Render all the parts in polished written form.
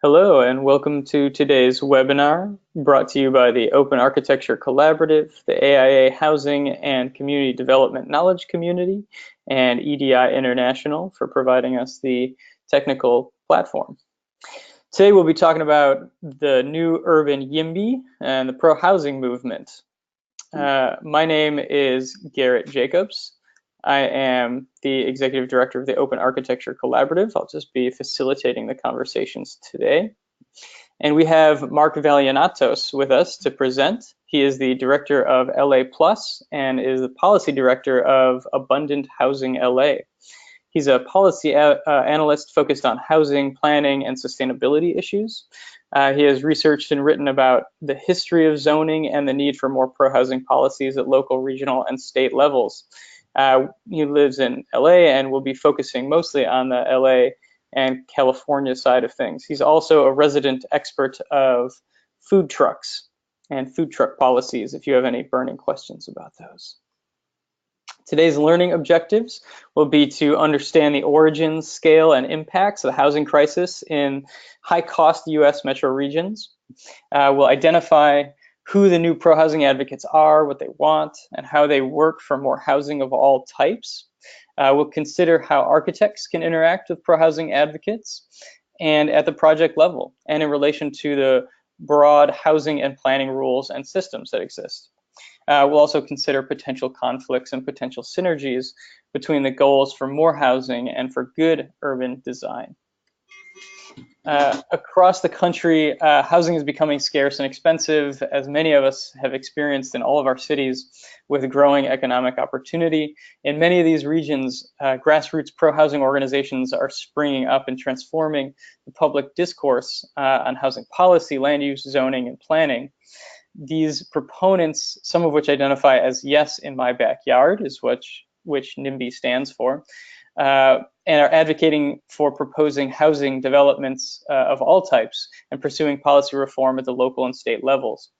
Hello and welcome to today's webinar brought to you by the Open Architecture Collaborative, the AIA Housing and Community Development Knowledge Community, and EDI International for providing us the technical platform. Today we'll be talking about the new urban YIMBY and the pro-housing movement. My name is Garrett Jacobs. I am the Executive Director of the Open Architecture Collaborative. I'll just be facilitating the conversations today. And we have Mark Valianatos with us to present. He is the Director of LA Plus and is the Policy Director of Abundant Housing LA. He's a policy analyst focused on housing, planning, and sustainability issues. He has researched and written about the history of zoning and the need for more pro-housing policies at local, regional, and state levels. He lives in LA and will be focusing mostly on the LA and California side of things. He's also a resident expert of food trucks and food truck policies if you have any burning questions about those. Today's learning objectives will be to understand the origins, scale, and impacts of the housing crisis in high-cost US metro regions. We'll identify who the new pro-housing advocates are, what they want, and how they work for more housing of all types. We'll consider how architects can interact with pro-housing advocates and at the project level and in relation to the broad housing and planning rules and systems that exist. We'll also consider potential conflicts and potential synergies between the goals for more housing and for good urban design. Across the country, housing is becoming scarce and expensive, as many of us have experienced in all of our cities with growing economic opportunity. In many of these regions, grassroots pro-housing organizations are springing up and transforming the public discourse on housing policy, land use, zoning, and planning. These proponents, some of which identify as yes in my backyard, is which YIMBY stands for, and are advocating for proposing housing developments of all types and pursuing policy reform at the local and state levels.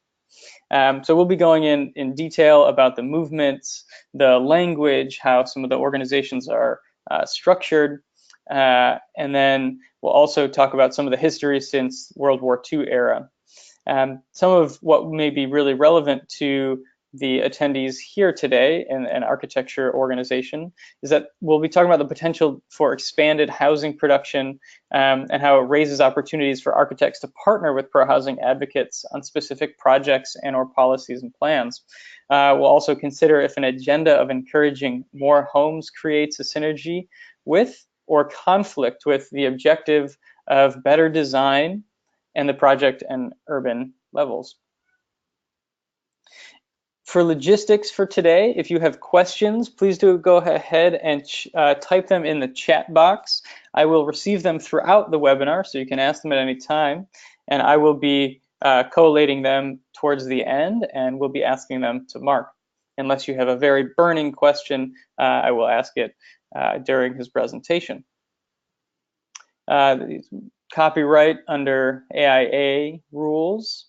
So we'll be going in detail about the movements, the language, how some of the organizations are structured, and then we'll also talk about some of the history since World War II era. Some of what may be really relevant to the attendees here today in an architecture organization is that we'll be talking about the potential for expanded housing production and how it raises opportunities for architects to partner with pro-housing advocates on specific projects and or policies and plans. We'll also consider if an agenda of encouraging more homes creates a synergy with or conflict with the objective of better design and the project and urban levels. For logistics for today, if you have questions, please do go ahead and type them in the chat box. I will receive them throughout the webinar, so you can ask them at any time, and I will be collating them towards the end, and we'll be asking them to Mark. Unless you have a very burning question, I will ask it during his presentation. Copyright under AIA rules.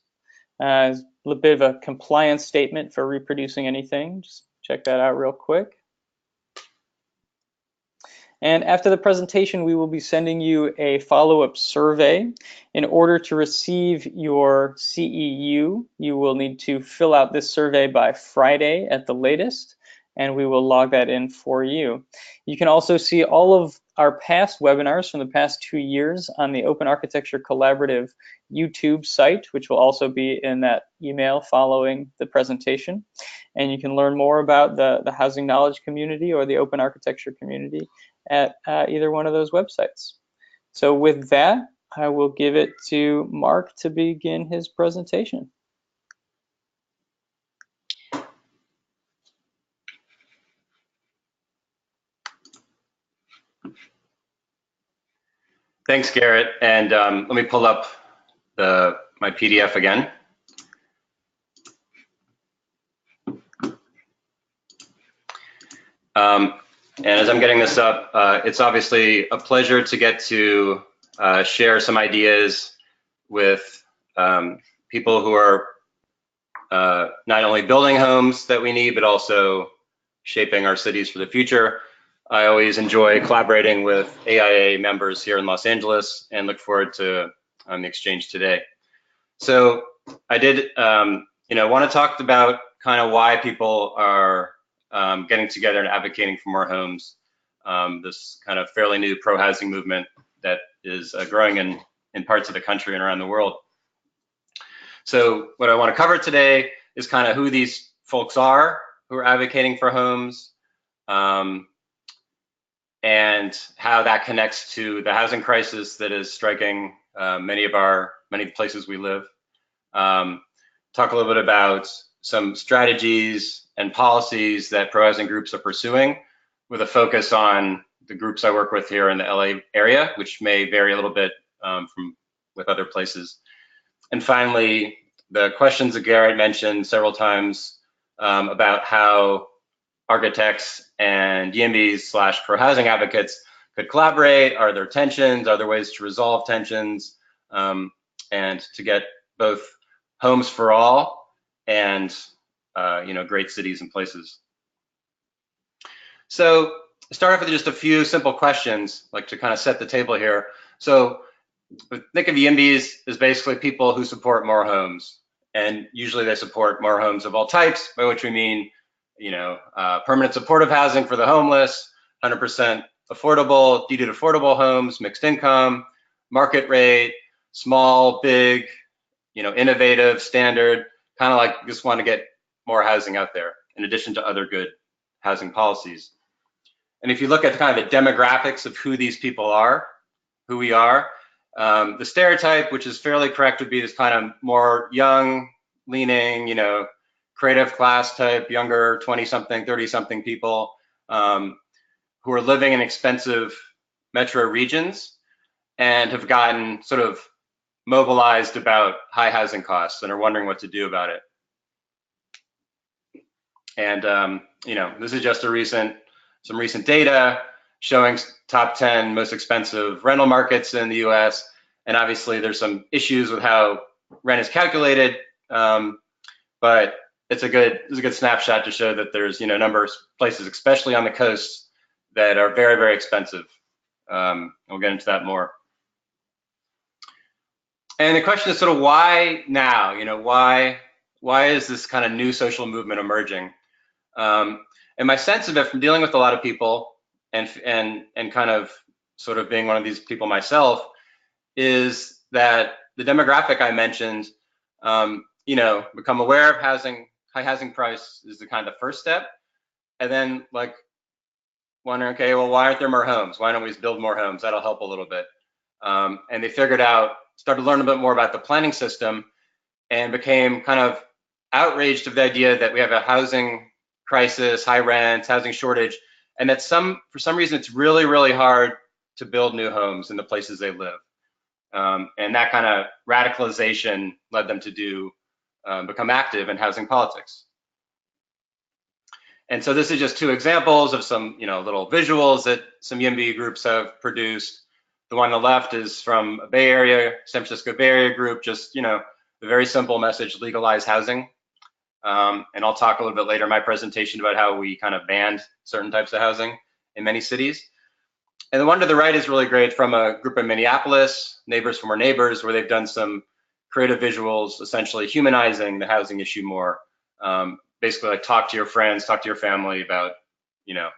A little bit of a compliance statement for reproducing anything. Just check that out real quick. And after the presentation, we will be sending you a follow-up survey. In order to receive your CEU, you will need to fill out this survey by Friday at the latest, and we will log that in for you. You can also see all of our past webinars from the past 2 years on the Open Architecture Collaborative YouTube site, which will also be in that email following the presentation. And you can learn more about the housing knowledge community or the open architecture community at either one of those websites. So with that, I will give it to Mark to begin his presentation. Thanks, Garrett. And let me pull up my PDF again. And as I'm getting this up, it's obviously a pleasure to get to share some ideas with people who are not only building homes that we need, but also shaping our cities for the future. I always enjoy collaborating with AIA members here in Los Angeles and look forward to on the exchange today. So I did, want to talk about kind of why people are getting together and advocating for more homes. This kind of fairly new pro-housing movement that is growing in parts of the country and around the world. So what I want to cover today is kind of who these folks are who are advocating for homes, and how that connects to the housing crisis that is striking many of the places we live. Talk a little bit about some strategies and policies that pro-housing groups are pursuing, with a focus on the groups I work with here in the LA area, which may vary a little bit from with other places. And finally, the questions that Garrett mentioned several times about how architects and YIMBYs / pro-housing advocates could collaborate. Are there tensions? Are there ways to resolve tensions? And to get both homes for all and great cities and places. So start off with just a few simple questions, like to kind of set the table here. So think of YIMBYs as basically people who support more homes, and usually they support more homes of all types, by which we mean, permanent supportive housing for the homeless, 100% affordable, deeded affordable homes, mixed income, market rate, small, big, innovative, standard, kind of like just want to get more housing out there, in addition to other good housing policies. And if you look at kind of the demographics of who these people are, who we are, the stereotype, which is fairly correct, would be this kind of more young leaning, creative class type, younger 20-something, 30-something people who are living in expensive metro regions and have gotten sort of mobilized about high housing costs and are wondering what to do about it. And this is just some recent data showing top 10 most expensive rental markets in the U.S. And obviously there's some issues with how rent is calculated, but it's a good snapshot to show that there's a number of places, especially on the coast, that are very, very expensive. We'll get into that more. And the question is sort of why now? Why is this kind of new social movement emerging? And my sense of it, from dealing with a lot of people and kind of sort of being one of these people myself, is that the demographic I mentioned, become aware of high housing price is the kind of first step, and then like wondering, okay, well, why aren't there more homes? Why don't we just build more homes? That'll help a little bit. And they started to learn a bit more about the planning system, and became kind of outraged of the idea that we have a housing crisis, high rents, housing shortage, and that for some reason it's really, really hard to build new homes in the places they live. And that kind of radicalization led them to become active in housing politics. And so this is just two examples of some, little visuals that some YIMBY groups have produced. The one on the left is from a Bay Area, San Francisco Bay Area group, just, a very simple message: legalize housing. And I'll talk a little bit later in my presentation about how we kind of banned certain types of housing in many cities. And the one to the right is really great, from a group in Minneapolis, Neighbors for More Neighbors, where they've done some creative visuals, essentially humanizing the housing issue more. Basically, like, talk to your friends, talk to your family about,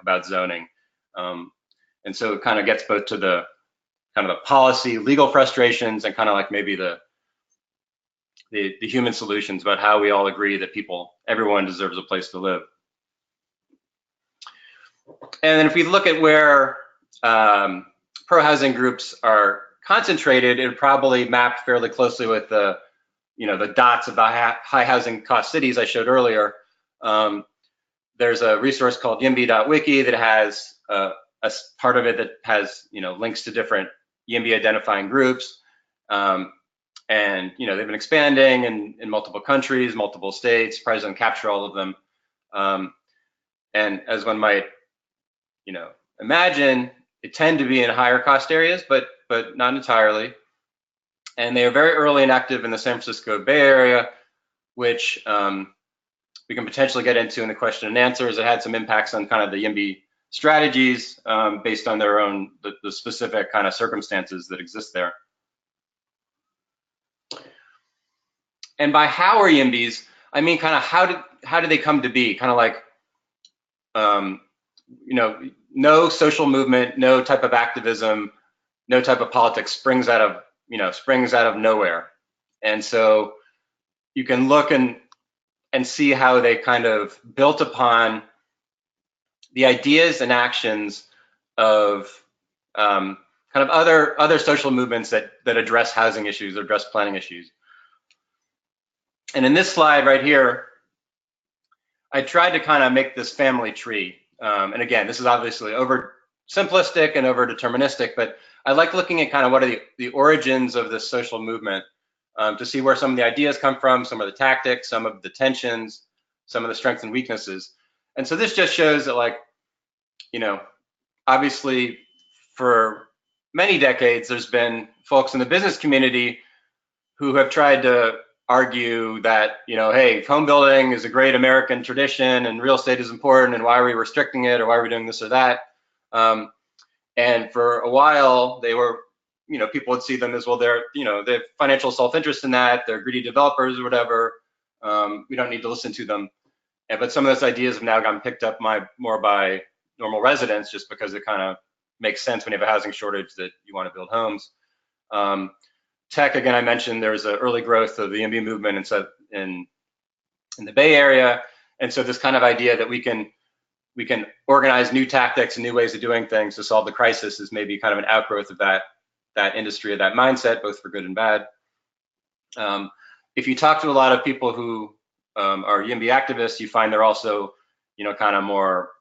about zoning. And so it kind of gets both to the kind of the policy, legal frustrations, and kind of like maybe the human solutions about how we all agree that everyone deserves a place to live. And then if we look at where pro-housing groups are concentrated, it would probably map fairly closely with the dots of the high housing cost cities I showed earlier. There's a resource called yimby.wiki that has a part of it that has links to different YIMBY identifying groups. And they've been expanding in multiple countries, multiple states. Probably doesn't capture all of them. And as one might imagine, they tend to be in higher cost areas, but not entirely. And they are very early and active in the San Francisco Bay Area, which we can potentially get into in the question and answers. It had some impacts on kind of the YIMBY strategies based on their own, the specific kind of circumstances that exist there. And by how are YIMBYs, I mean kind of how did they come to be? Kind of like, you know, no social movement, no type of activism, no type of politics springs out of nowhere. And so you can look and see how they kind of built upon the ideas and actions of kind of other social movements that address housing issues or address planning issues. And in this slide right here, I tried to kind of make this family tree. And again, this is obviously over simplistic and over deterministic, but I like looking at kind of what are the origins of this social movement, to see where some of the ideas come from, some of the tactics, some of the tensions, some of the strengths and weaknesses. And so this just shows that, like, you know, obviously for many decades, there's been folks in the business community who have tried to argue that, you know, hey, home building is a great American tradition and real estate is important, and why are we restricting it, or why are we doing this or that? And for a while, they were, you know, people would see them as, well, they're, you know, they have financial self-interest in that, they're greedy developers or whatever. We don't need to listen to them. But some of those ideas have now gotten picked up more by normal residents, just because it kind of makes sense when you have a housing shortage that you want to build homes. Tech, again, I mentioned there was an early growth of the YIMBY movement in the Bay Area. And so this kind of idea that we can organize new tactics and new ways of doing things to solve the crisis is maybe kind of an outgrowth of that industry, of that mindset, both for good and bad. If you talk to a lot of people who are YIMBY activists, you find they're also, you know, kind of more,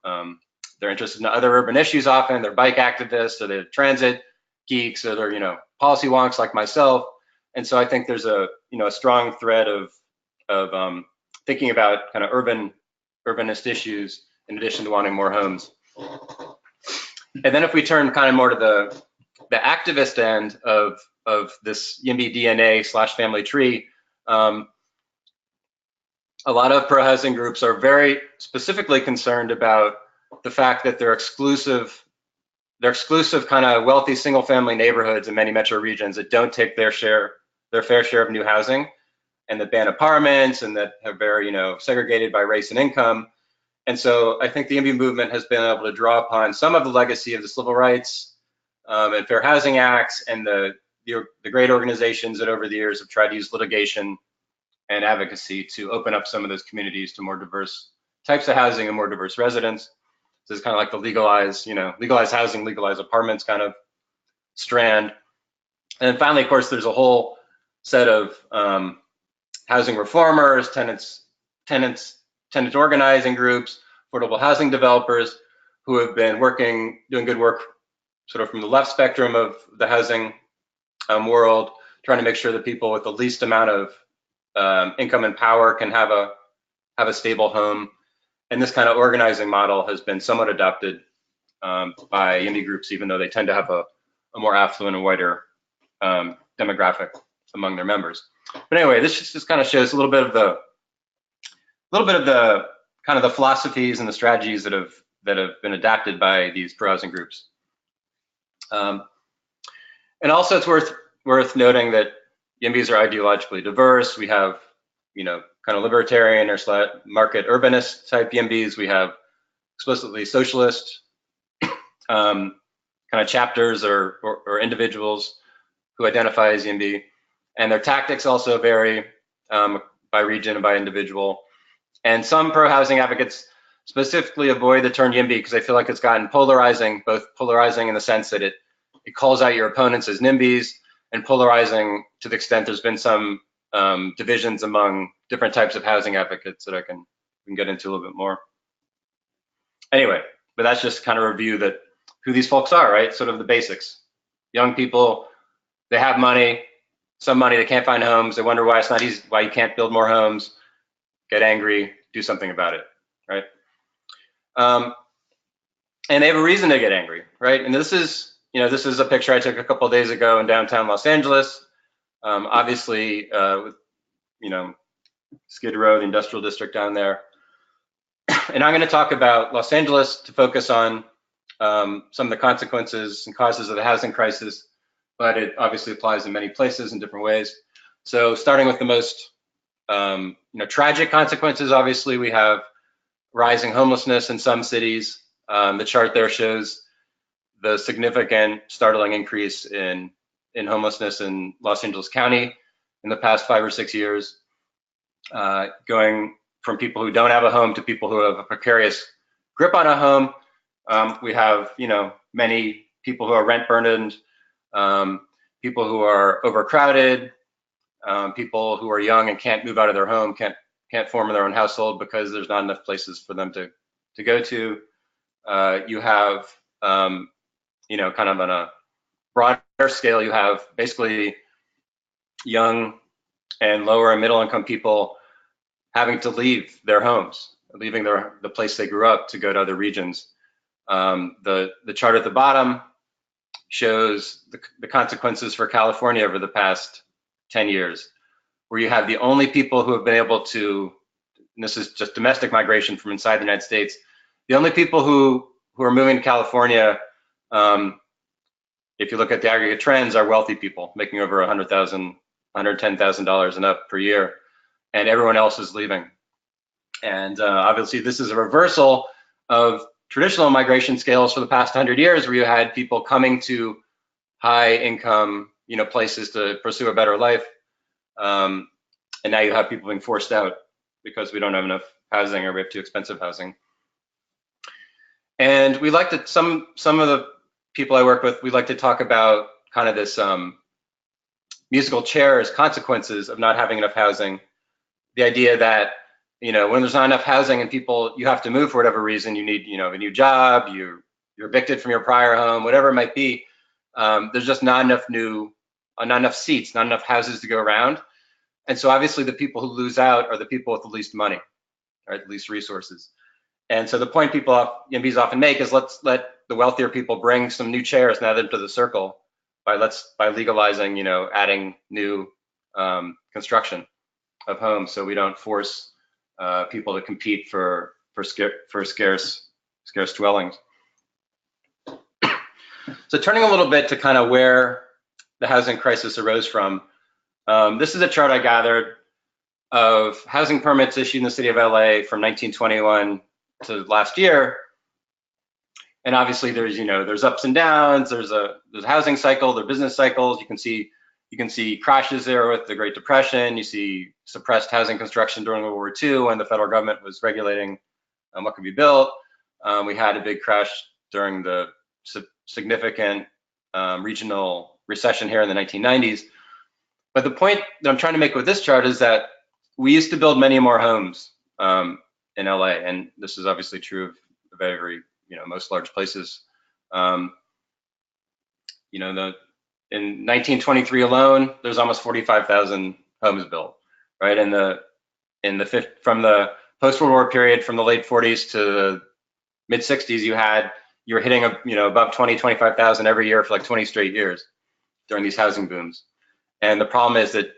they're interested in other urban issues often. They're bike activists, or they're transit geeks, or they're, you know, policy wonks like myself. And so I think there's a, you know, a strong thread of thinking about kind of urbanist issues in addition to wanting more homes. And then if we turn kind of more to the activist end of this YIMBY DNA / family tree, a lot of pro-housing groups are very specifically concerned about the fact that they're exclusive kind of wealthy single-family neighborhoods in many metro regions that don't take their fair share of new housing, and that ban apartments, and that are very, you know, segregated by race and income. And so I think the YIMBY movement has been able to draw upon some of the legacy of the civil rights and fair housing acts, and the great organizations that over the years have tried to use litigation and advocacy to open up some of those communities to more diverse types of housing and more diverse residents. So it's kind of like the legalize housing, legalize apartments kind of strand. And then finally, of course, there's a whole set of housing reformers, tenant organizing groups, affordable housing developers who have been doing good work sort of from the left spectrum of the housing world, trying to make sure that people with the least amount of income and power can have a stable home. And this kind of organizing model has been somewhat adopted by YIMBY groups, even though they tend to have a more affluent and wider demographic among their members. But anyway, this just kind of shows a little bit of the kind of the philosophies and the strategies that have been adapted by these pro-housing groups. And also, it's worth noting that YIMBYs are ideologically diverse. We have, you know, kind of libertarian or market urbanist type YIMBYs. We have explicitly socialist kind of chapters or individuals who identify as YIMBY. And their tactics also vary by region and by individual. And some pro-housing advocates specifically avoid the term YIMBY because they feel like it's gotten polarizing, both polarizing in the sense that it calls out your opponents as NIMBYs, and polarizing to the extent there's been some divisions among different types of housing advocates that we can get into a little bit more. Anyway, but that's just kind of review that who these folks are, right? Sort of the basics. Young people, they have money, some money, they can't find homes, they wonder why it's not easy, why you can't build more homes, get angry, do something about it, right? And they have a reason to get angry, right? And this is a picture I took a couple of days ago in downtown Los Angeles, obviously with, you know, Skid Row, the industrial district down there. And I'm going to talk about Los Angeles to focus on some of the consequences and causes of the housing crisis, but it obviously applies in many places in different ways. So starting with the most tragic consequences. Obviously, we have rising homelessness in some cities. The chart there shows the significant, startling increase in homelessness in Los Angeles County in the past 5 or 6 years, going from people who don't have a home to people who have a precarious grip on a home. We have, many people who are rent burdened, people who are overcrowded, people who are young and can't move out of their home, can't form their own household because there's not enough places for them to go to. You have, kind of on a broader scale, you have basically young and lower and middle income people having to leave their homes, leaving the place they grew up to go to other regions. The chart at the bottom shows the consequences for California over the past 10 years, where you have the only people who have been able to, and this is just domestic migration from inside the United States, the only people who are moving to California, if you look at the aggregate trends, are wealthy people making over $100,000, $110,000 and up per year, and everyone else is leaving. And obviously, this is a reversal of traditional migration scales for the past 100 years, where you had people coming to high income, places to pursue a better life, and now you have people being forced out because we don't have enough housing or we have too expensive housing. And we like to, some of the people I work with, we like to talk about kind of this musical chairs consequences of not having enough housing. The idea that, when there's not enough housing and you have to move for whatever reason, you need, a new job, you're evicted from your prior home, whatever it might be, there's just not enough seats, not enough houses to go around. And so obviously the people who lose out are the people with the least money, right, the least resources. And so the point YIMBYs often make is, let's let the wealthier people bring some new chairs now into the circle by legalizing, adding new construction of homes, so we don't force people to compete for scarce dwellings. So turning a little bit to kind of where the housing crisis arose from, this is a chart I gathered of housing permits issued in the city of LA from 1921 to last year. And obviously there's ups and downs, there's a housing cycle, there are business cycles. You can see crashes there with the Great Depression. You see suppressed housing construction during World War II when the federal government was regulating what could be built. We had a big crash during the significant regional recession here in the 1990s. But the point that I'm trying to make with this chart is that we used to build many more homes in LA, and this is obviously true of every, most large places. In 1923 alone, there's almost 45,000 homes built, right? From the post-World War period, from the late 40s to the mid 60s, you were hitting above 20, 25,000 every year for like 20 straight years during these housing booms. And the problem is that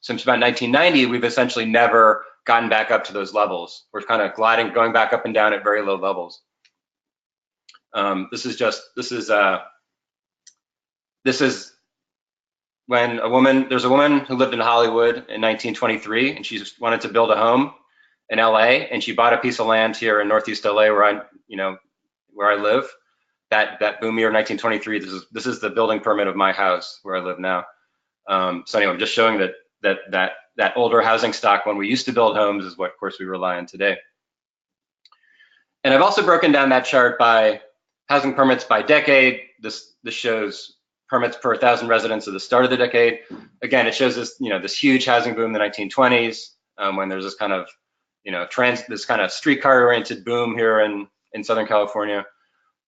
since about 1990, we've essentially never gotten back up to those levels. We're kind of going back up and down at very low levels. This is when there's a woman who lived in Hollywood in 1923, and she just wanted to build a home in LA, and she bought a piece of land here in Northeast LA where I live. That boom year, 1923. This is the building permit of my house where I live now. So anyway, I'm just showing that older housing stock when we used to build homes is what, of course, we rely on today. And I've also broken down that chart by housing permits by decade. This shows permits per 1,000 residents at the start of the decade. Again, it shows this, this huge housing boom in the 1920s, when there's this kind of, this kind of streetcar-oriented boom here in Southern California.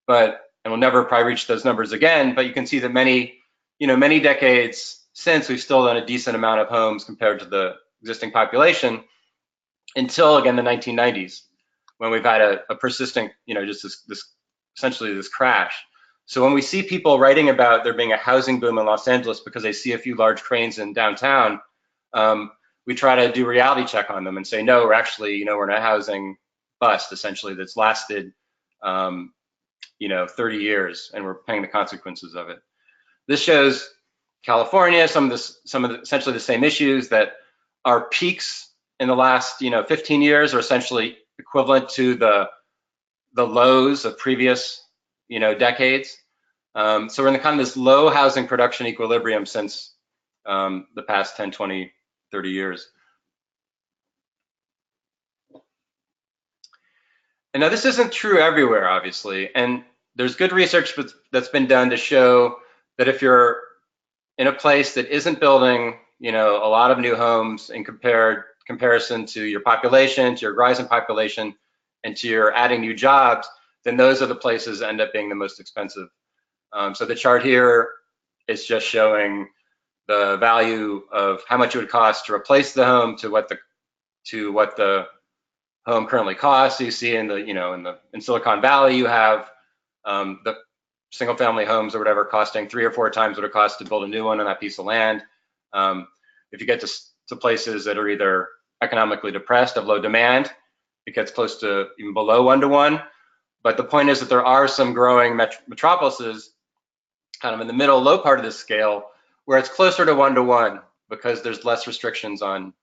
And we'll never probably reach those numbers again. But you can see that many decades since, we've still done a decent amount of homes compared to the existing population, until again the 1990s, when we've had a persistent, just essentially this crash. So when we see people writing about there being a housing boom in Los Angeles because they see a few large cranes in downtown, we try to do a reality check on them and say, no, we're actually, we're in a housing bust, essentially, that's lasted, 30 years, and we're paying the consequences of it. This shows California, some of the essentially the same issues, that our peaks in the last 15 years are essentially equivalent to the lows of previous decades. So we're in the kind of this low housing production equilibrium since the past 10, 20, 30 years. And now this isn't true everywhere, obviously, and there's good research that's been done to show that if you're in a place that isn't building, a lot of new homes in comparison to your population, to your rising population, and to your adding new jobs, then those are the places that end up being the most expensive. So the chart here is just showing the value of how much it would cost to replace the home to what the home currently costs. So you see in in Silicon Valley, you have the single family homes or whatever costing 3 or 4 times what it costs to build a new one on that piece of land. If you get to places that are either economically depressed, of low demand, it gets close to even below 1 to 1. But the point is that there are some growing metropolises kind of in the middle, low part of this scale, where it's closer to 1 to 1 because there's less restrictions on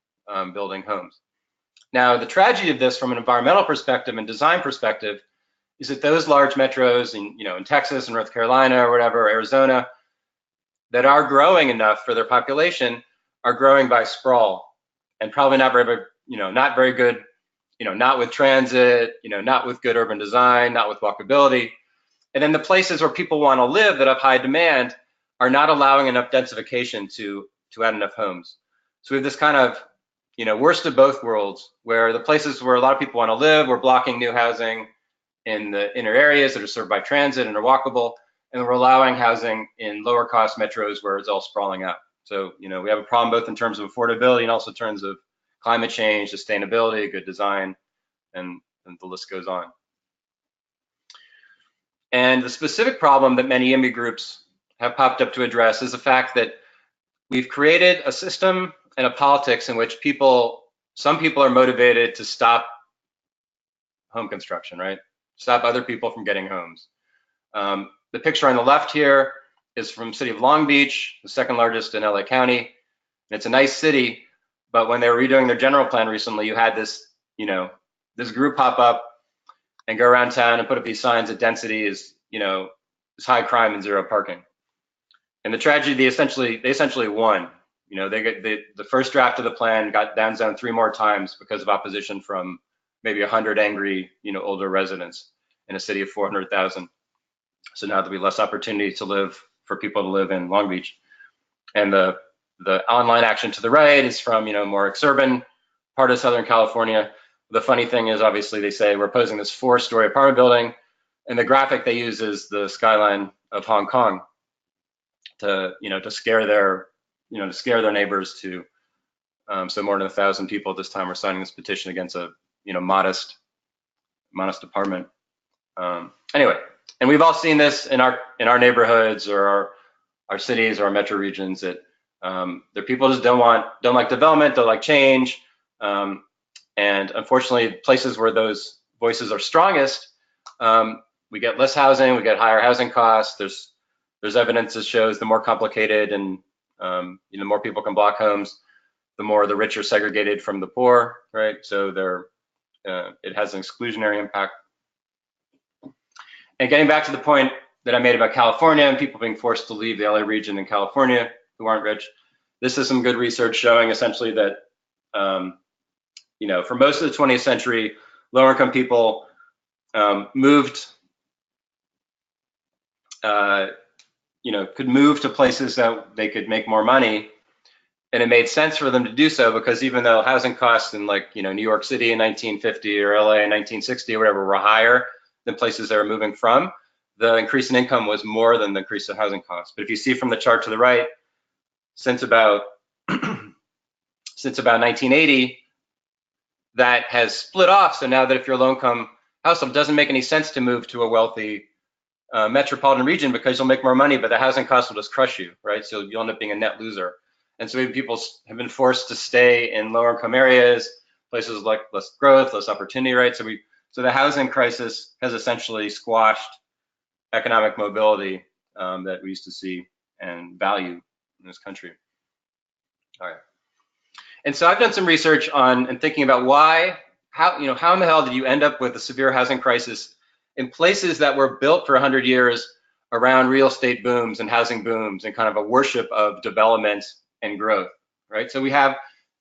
building homes. Now, the tragedy of this from an environmental perspective and design perspective is that those large metros in Texas and North Carolina or whatever, Arizona, that are growing enough for their population are growing by sprawl, and probably not very good, not with transit, not with good urban design, not with walkability. And then the places where people want to live that have high demand are not allowing enough densification to add enough homes. So we have this kind of worst of both worlds, where the places where a lot of people want to live, we're blocking new housing in the inner areas that are served by transit and are walkable, and we're allowing housing in lower cost metros where it's all sprawling out. So we have a problem both in terms of affordability and also in terms of climate change, sustainability, good design, and the list goes on. And the specific problem that many YIMBY groups have popped up to address is the fact that we've created a system and a politics in which some people are motivated to stop home construction, right? Stop other people from getting homes. The picture on the left here is from the city of Long Beach, the second largest in LA County. And it's a nice city, but when they were redoing their general plan recently, you had this group pop up and go around town and put up these signs that density is high crime and zero parking. And the tragedy, they essentially won. The first draft of the plan got downzoned 3 more times because of opposition from maybe 100 angry, older residents in a city of 400,000. So now there'll be less opportunity for people to live in Long Beach. And the online action to the right is from, more exurban part of Southern California. The funny thing is, obviously, they say we're opposing this 4-story apartment building, and the graphic they use is the skyline of Hong Kong to scare their neighbors to. So more than 1,000 people at this time are signing this petition against a modest apartment. Anyway, and we've all seen this in our neighborhoods or our cities or our metro regions that the people just don't like development, don't like change. And unfortunately, places where those voices are strongest, we get less housing, we get higher housing costs. There's evidence that shows the more complicated and the more people can block homes, the more the rich are segregated from the poor, right? So it has an exclusionary impact. And getting back to the point that I made about California and people being forced to leave the LA region in California who aren't rich, this is some good research showing essentially that for most of the 20th century, lower income people could move to places that they could make more money. And it made sense for them to do so because even though housing costs in New York City in 1950 or LA in 1960 or whatever were higher than places they were moving from, the increase in income was more than the increase in housing costs. But if you see from the chart to the right, since about 1980, that has split off. So now that if you're a low-income household, it doesn't make any sense to move to a wealthy metropolitan region because you'll make more money, but the housing costs will just crush you, right? So you'll end up being a net loser. And so people have been forced to stay in lower income areas, places with less growth, less opportunity, right? So the housing crisis has essentially squashed economic mobility that we used to see and value in this country. All right. And so I've done some research on and thinking about how in the hell did you end up with a severe housing crisis in places that were built for 100 years around real estate booms and housing booms and kind of a worship of development and growth, right? So we have,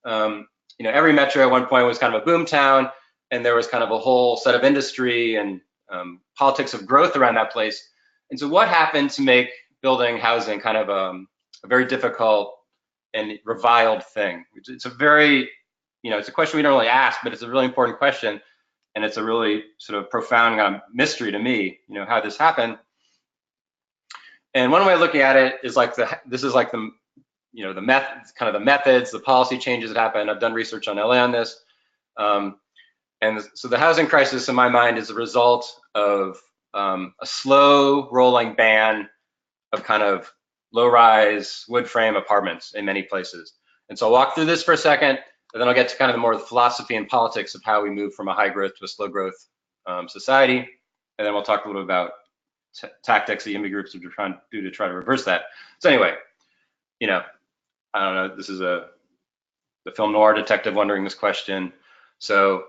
every metro at one point was kind of a boom town, and there was kind of a whole set of industry and politics of growth around that place. And so what happened to make building housing kind of a very difficult and reviled thing? It's a very, it's a question we don't really ask, but it's a really important question. And it's a really sort of profound mystery to me, how this happened. And one way of looking at it is like the methods, the policy changes that happened. I've done research on LA on this. And so the housing crisis in my mind is a result of a slow rolling ban of kind of low-rise wood frame apartments in many places. And so I'll walk through this for a second, and then I'll get to kind of the more philosophy and politics of how we move from a high growth to a slow growth society. And then we'll talk a little about tactics that YIMBY groups are trying to do to try to reverse that. So anyway, I don't know, this is the film noir detective wondering this question. So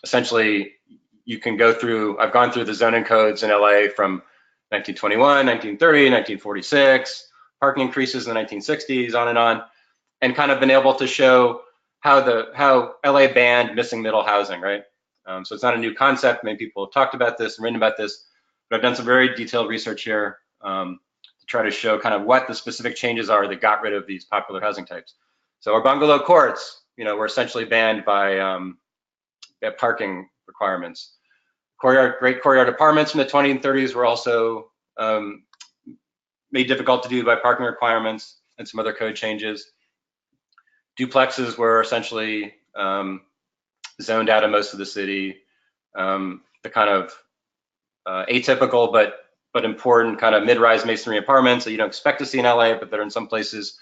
essentially, you can go through, I've gone through the zoning codes in LA from 1921, 1930, 1946, parking increases in the 1960s, on, and kind of been able to show how LA banned missing middle housing, right? So it's not a new concept. Many people have talked about this and written about this, but I've done some very detailed research here to try to show kind of what the specific changes are that got rid of these popular housing types. So our bungalow courts, were essentially banned by parking requirements. Great courtyard apartments from the 20s and 30s were also made difficult to do by parking requirements and some other code changes. Duplexes were essentially zoned out of most of the city. The kind of atypical but important kind of mid-rise masonry apartments that you don't expect to see in LA, but that are in some places,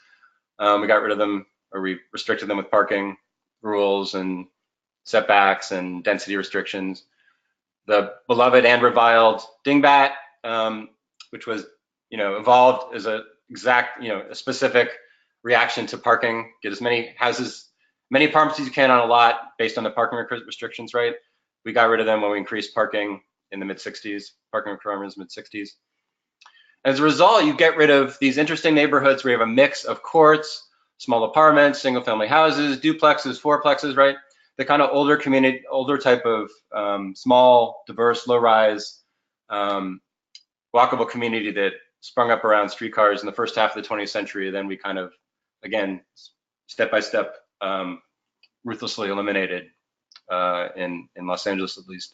we got rid of them, or we restricted them with parking rules and setbacks and density restrictions. The beloved and reviled dingbat, which was, evolved as a specific reaction to parking. Get as many apartments as you can on a lot based on the parking restrictions, right? We got rid of them when we increased parking in the mid-60s, parking requirements mid-60s. As a result, you get rid of these interesting neighborhoods where you have a mix of courts, small apartments, single-family houses, duplexes, fourplexes, right? The kind of older type of small, diverse, low-rise, walkable community that sprung up around streetcars in the first half of the 20th century. Then we kind of, again, step by step, ruthlessly eliminated in Los Angeles, at least.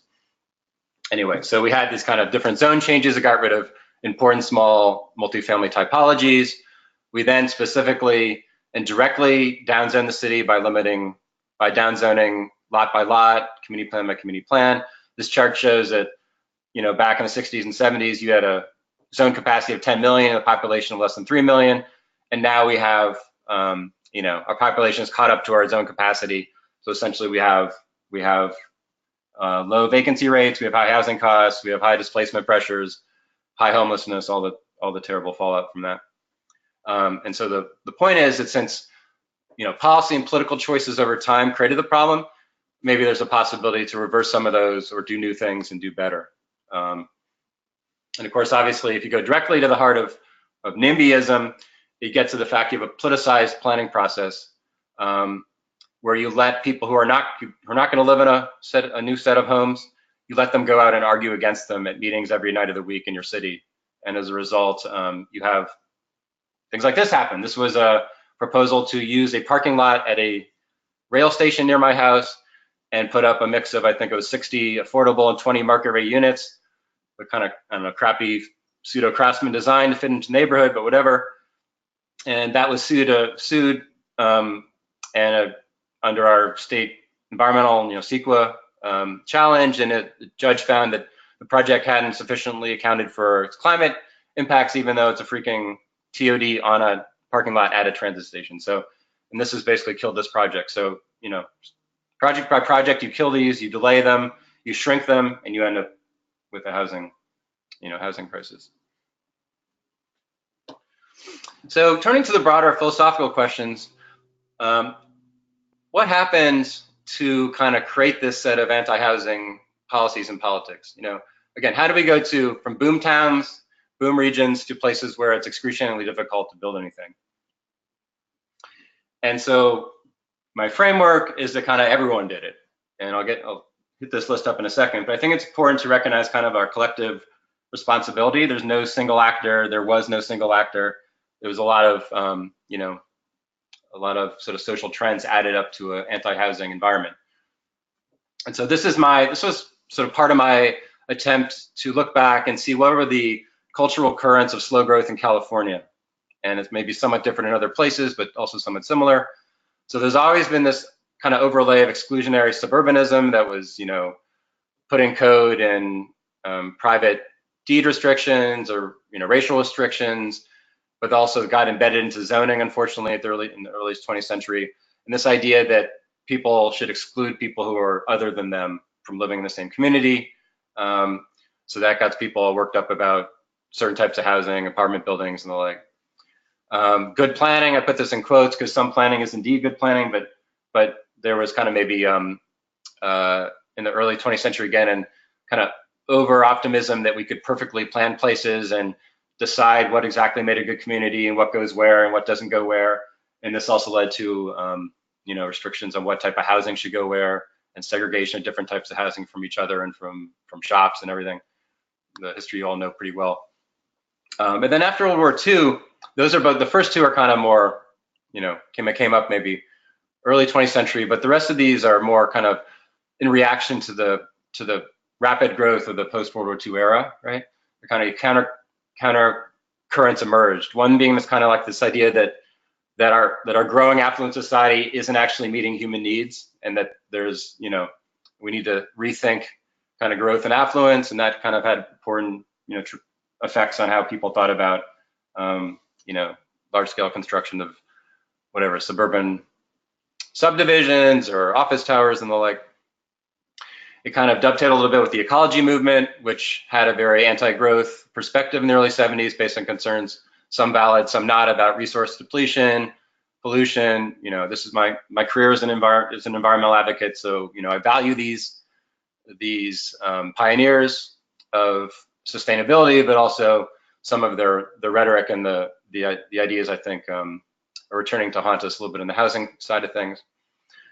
Anyway, so we had these kind of different zone changes that got rid of important small multifamily typologies. We then specifically and directly downzone the city by downzoning lot by lot, community plan by community plan. This chart shows that, back in the 60s and 70s, you had a zone capacity of 10 million and a population of less than 3 million. And now we have, our population is caught up to our zone capacity. So essentially we have low vacancy rates, we have high housing costs, we have high displacement pressures, high homelessness, all the terrible fallout from that. And so the point is that since policy and political choices over time created the problem, maybe there's a possibility to reverse some of those or do new things and do better. And of course, obviously, if you go directly to the heart of NIMBYism, it gets to the fact you have a politicized planning process where you let people who are not going to live in a new set of homes, you let them go out and argue against them at meetings every night of the week in your city. And as a result, you have things like this happen. This was a proposal to use a parking lot at a rail station near my house and put up a mix of, I think it was 60 affordable and 20 market rate units, but kind of, I don't know, crappy pseudo craftsman design to fit into the neighborhood, but whatever. And that was sued under our state environmental, CEQA challenge, and the judge found that the project hadn't sufficiently accounted for its climate impacts, even though it's a freaking TOD on a parking lot at a transit station. So, and this has basically killed this project. So, project by project, you kill these, you delay them, you shrink them, and you end up with a housing crisis. So turning to the broader philosophical questions, what happened to kind of create this set of anti-housing policies and politics? You know, again, how do we go from boom towns, boom regions to places where it's excruciatingly difficult to build anything? And so my framework is that kind of everyone did it. And I'll hit this list up in a second, but I think it's important to recognize kind of our collective responsibility. There's no single actor. There was no single actor. There was a lot of, you know, a lot of sort of social trends added up to an anti-housing environment. And so this was sort of part of my attempt to look back and see what were the cultural currents of slow growth in California. And it's maybe somewhat different in other places, but also somewhat similar. So there's always been this kind of overlay of exclusionary suburbanism that was, you know, putting code and private deed restrictions or, you know, racial restrictions, but also got embedded into zoning, unfortunately, in the early 20th century. And this idea that people should exclude people who are other than them from living in the same community. So that got people worked up about certain types of housing, apartment buildings and the like. Good planning, I put this in quotes because some planning is indeed good planning, but there was kind of maybe in the early 20th century again, and kind of over optimism that we could perfectly plan places and decide what exactly made a good community and what goes where and what doesn't go where. And this also led to you know, restrictions on what type of housing should go where and segregation of different types of housing from each other and from shops and everything. The history you all know pretty well. And then after World War II, those are both, the first two are kind of more, you know, came up maybe early 20th century, but the rest of these are more kind of in reaction to the rapid growth of the post-World War II era, right? The kind of counter currents emerged. One being this kind of like this idea that our growing affluent society isn't actually meeting human needs, and that there's, you know, we need to rethink kind of growth and affluence, and that kind of had important, you know, effects on how people thought about, you know, large-scale construction of whatever suburban subdivisions or office towers and the like. It kind of dovetailed a little bit with the ecology movement, which had a very anti-growth perspective in the early 70s based on concerns, some valid, some not, about resource depletion, pollution. You know, this is my career as an environmental advocate, so, you know, I value these pioneers of sustainability, but also some of the rhetoric and the ideas, I think, are returning to haunt us a little bit in the housing side of things.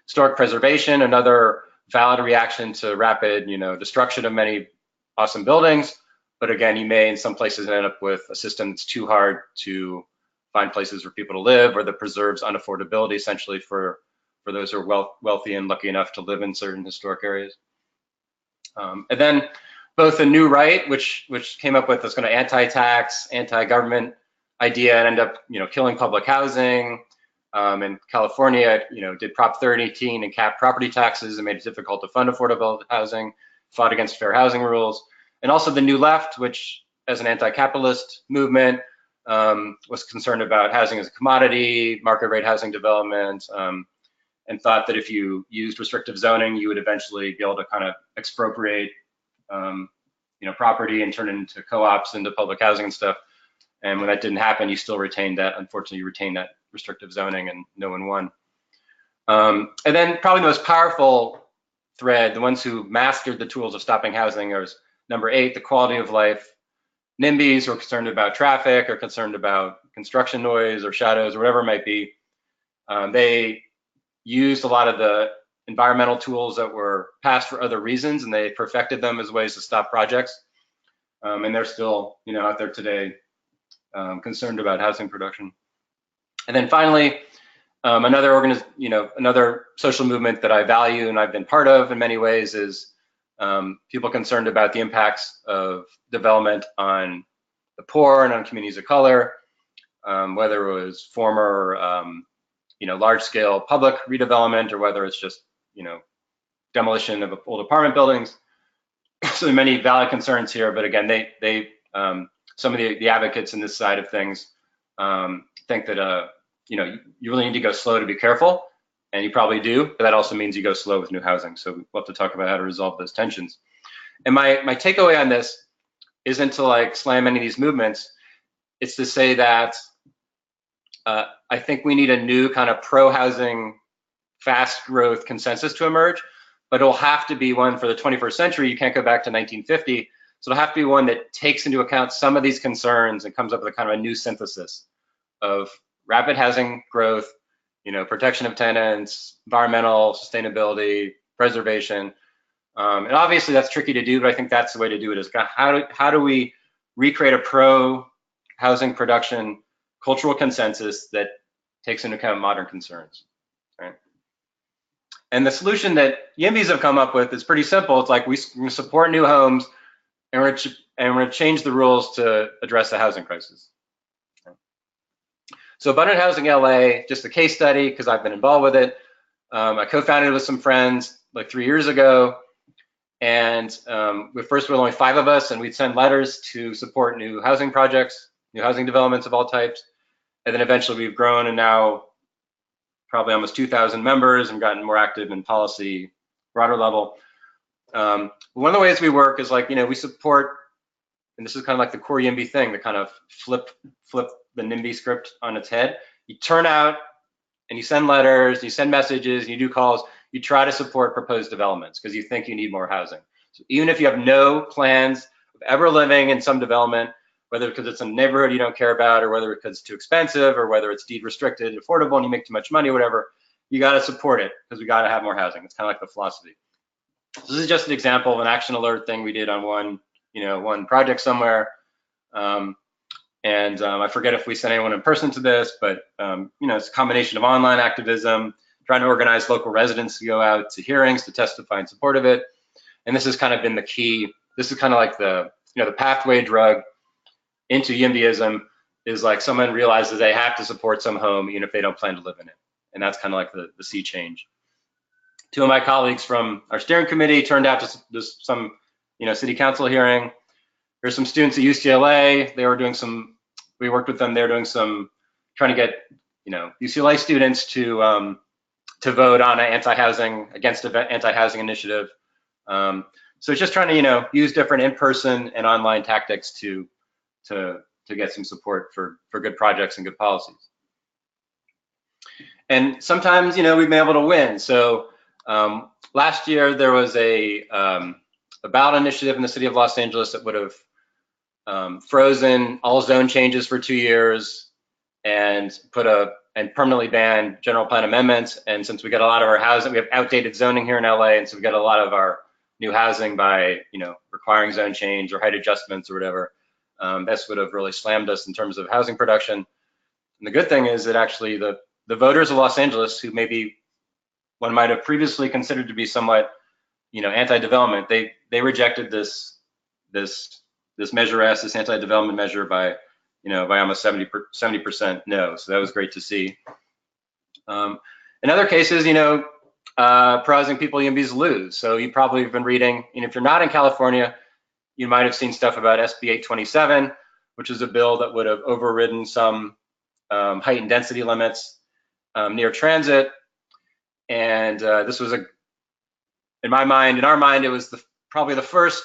Historic preservation, another valid reaction to rapid, you know, destruction of many awesome buildings. But again, you may in some places end up with a system that's too hard to find places for people to live, or that preserves unaffordability essentially for those who are wealthy and lucky enough to live in certain historic areas. And then both the new right, which came up with this kind of anti-tax, anti-government idea and ended up, you know, killing public housing. In California, you know, did Prop 13 and capped property taxes and made it difficult to fund affordable housing, fought against fair housing rules. And also the new left, which as an anti-capitalist movement was concerned about housing as a commodity, market rate housing development, and thought that if you used restrictive zoning, you would eventually be able to kind of expropriate, you know, property and turn it into co-ops, into public housing and stuff. And when that didn't happen, you still retained that. Unfortunately, you retained that restrictive zoning, and no one won. And then probably the most powerful thread, the ones who mastered the tools of stopping housing, are number 8, the quality of life. YIMBYs, who are concerned about traffic or concerned about construction noise or shadows or whatever it might be. They used a lot of the environmental tools that were passed for other reasons, and they perfected them as ways to stop projects. And they're still, you know, out there today, concerned about housing production. And then finally, another social movement that I value and I've been part of in many ways is people concerned about the impacts of development on the poor and on communities of color, whether it was former, you know, large-scale public redevelopment or whether it's just, you know, demolition of old apartment buildings. So there are many valid concerns here, but again, some of the advocates in this side of things think that you know, you really need to go slow to be careful, and you probably do, but that also means you go slow with new housing. So we'll have to talk about how to resolve those tensions. And my takeaway on this isn't to like slam any of these movements. It's to say that I think we need a new kind of pro-housing fast growth consensus to emerge, but it'll have to be one for the 21st century. You can't go back to 1950. So it'll have to be one that takes into account some of these concerns and comes up with a kind of a new synthesis of rapid housing growth, protection of tenants, environmental sustainability, preservation. And obviously that's tricky to do, but I think that's the way to do it, is how do we recreate a pro-housing production cultural consensus that takes into account modern concerns, right? And the solution that YIMBYs have come up with is pretty simple. It's like we support new homes, and we're going to change the rules to address the housing crisis. So Abundant Housing LA, just a case study because I've been involved with it. I co-founded it with some friends like 3 years ago. And first we were only 5 of us, and we'd send letters to support new housing projects, new housing developments of all types. And then eventually we've grown, and now probably almost 2,000 members, and gotten more active in policy, broader level. One of the ways we work is like, we support, and this is kind of like the core YIMBY thing, to kind of flip the NIMBY script on its head. You turn out and you send letters, you send messages, you do calls, you try to support proposed developments because you think you need more housing. So even if you have no plans of ever living in some development, whether because it's a neighborhood you don't care about, or whether because it's too expensive, or whether it's deed restricted, affordable, and you make too much money, or whatever, you got to support it because we got to have more housing. It's kind of like the philosophy. So this is just an example of an action alert thing we did on one project somewhere. I forget if we sent anyone in person to this, but it's a combination of online activism, trying to organize local residents to go out to hearings to testify in support of it. And this has kind of been the key. This is kind of like the pathway drug into YIMBYism, is like someone realizes they have to support some home even if they don't plan to live in it. And that's kind of like the sea change. 2 of my colleagues from our steering committee turned out to some city council hearing. There's some students at UCLA. We worked with them. They're doing some, trying to get UCLA students to vote on an anti-housing initiative. So it's just trying to use different in-person and online tactics to get some support for good projects and good policies. And sometimes we've been able to win. So last year there was a ballot initiative in the city of Los Angeles that would have frozen all zone changes for 2 years and permanently banned general plan amendments. And since we got a lot of our housing, we have outdated zoning here in LA, and so we got a lot of our new housing by requiring zone change or height adjustments or whatever. This would have really slammed us in terms of housing production. And the good thing is that actually the voters of Los Angeles, who maybe one might have previously considered to be somewhat anti-development, they rejected this Measure S, this anti-development measure by almost 70% no. So that was great to see. In other cases, pro-housing people YIMBYs lose. So you probably have been reading, if you're not in California, you might have seen stuff about SB 827, which is a bill that would have overridden some height and density limits near transit. And this was in our mind, it was probably the first